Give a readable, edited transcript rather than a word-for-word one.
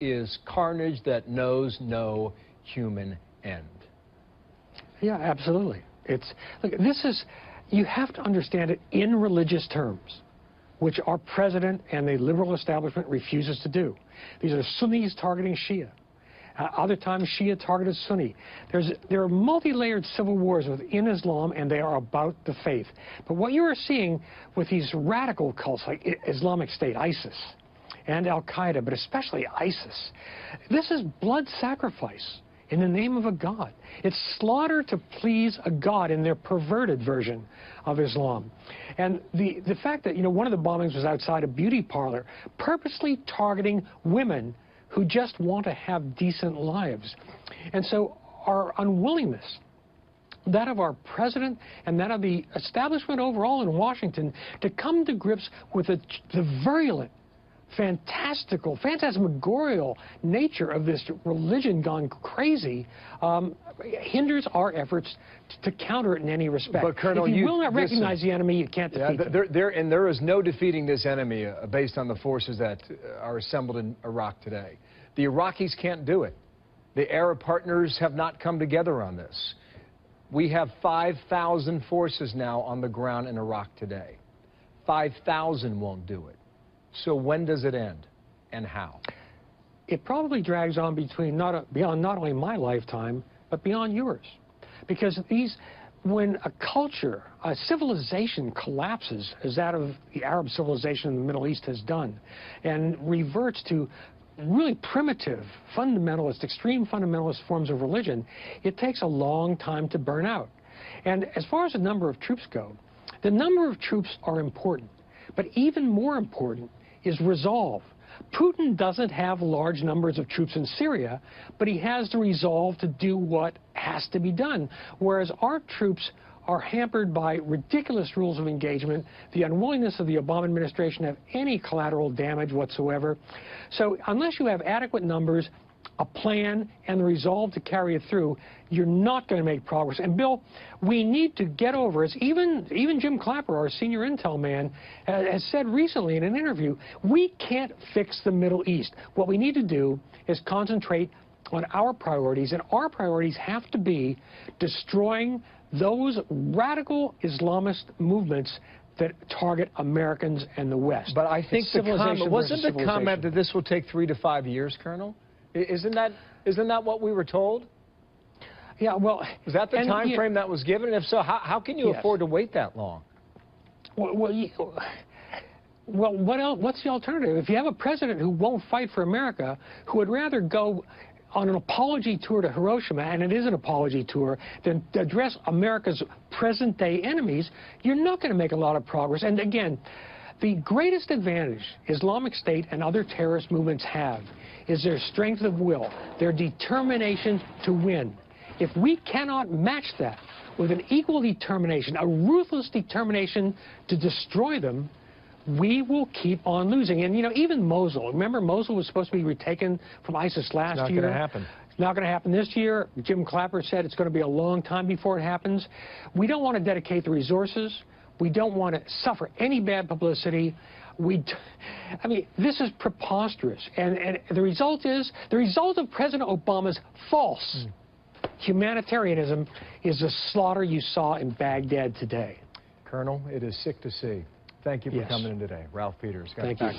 is carnage that knows no human end. Yeah, absolutely. Look, you have to understand it in religious terms, which our president and the liberal establishment refuses to do. These are Sunnis targeting Shia. Other times, Shia targeted Sunni. There are multi-layered civil wars within Islam, and they are about the faith. But what you are seeing with these radical cults like Islamic State, ISIS, and Al-Qaeda, but especially ISIS, this is blood sacrifice in the name of a god. It's slaughter to please a god in their perverted version of Islam. And the fact that, one of the bombings was outside a beauty parlor, purposely targeting women who just want to have decent lives. And so our unwillingness, that of our president and that of the establishment overall in Washington, to come to grips with the virulent, phantasmagorial nature of this religion gone crazy hinders our efforts to counter it in any respect. But Colonel, if you will not recognize the enemy, you can't defeat them. There is no defeating this enemy based on the forces that are assembled in Iraq today. The Iraqis can't do it. The Arab partners have not come together on this. We have 5,000 forces now on the ground in Iraq today. 5,000 won't do it. So when does it end, and how? It probably drags on beyond not only my lifetime, but beyond yours. Because when a culture, a civilization collapses, as that of the Arab civilization in the Middle East has done, and reverts to really primitive, fundamentalist, extreme fundamentalist forms of religion, it takes a long time to burn out. And as far as the number of troops go, the number of troops are important. But even more important is resolve. Putin doesn't have large numbers of troops in Syria, but he has the resolve to do what has to be done, whereas our troops are hampered by ridiculous rules of engagement, the unwillingness of the Obama administration to have any collateral damage whatsoever. So unless you have adequate numbers, a plan, and the resolve to carry it through, you're not going to make progress. And Bill, we need to get over, as even Jim Clapper, our senior intel man, has said recently in an interview, we can't fix the Middle East. What we need to do is concentrate on our priorities, and our priorities have to be destroying those radical Islamist movements that target Americans and the West. But I think wasn't the comment that this will take 3 to 5 years, Colonel? Isn't that what we were told? Yeah, well... Was that the time frame that was given? And if so, how can you afford to wait that long? Well, what else? What's the alternative? If you have a president who won't fight for America, who would rather go on an apology tour to Hiroshima, and it is an apology tour, than to address America's present-day enemies, you're not going to make a lot of progress. And again, the greatest advantage Islamic State and other terrorist movements have is their strength of will, their determination to win. If we cannot match that with an equal determination, a ruthless determination to destroy them, we will keep on losing. And, even Mosul. Remember, Mosul was supposed to be retaken from ISIS last year? It's not going to happen. It's not going to happen this year. Jim Clapper said it's going to be a long time before it happens. We don't want to dedicate the resources. We don't want to suffer any bad publicity. This is preposterous. And the result of President Obama's false humanitarianism is the slaughter you saw in Baghdad today. Colonel, it is sick to see. Thank you for coming in today. Ralph Peters. Thank you.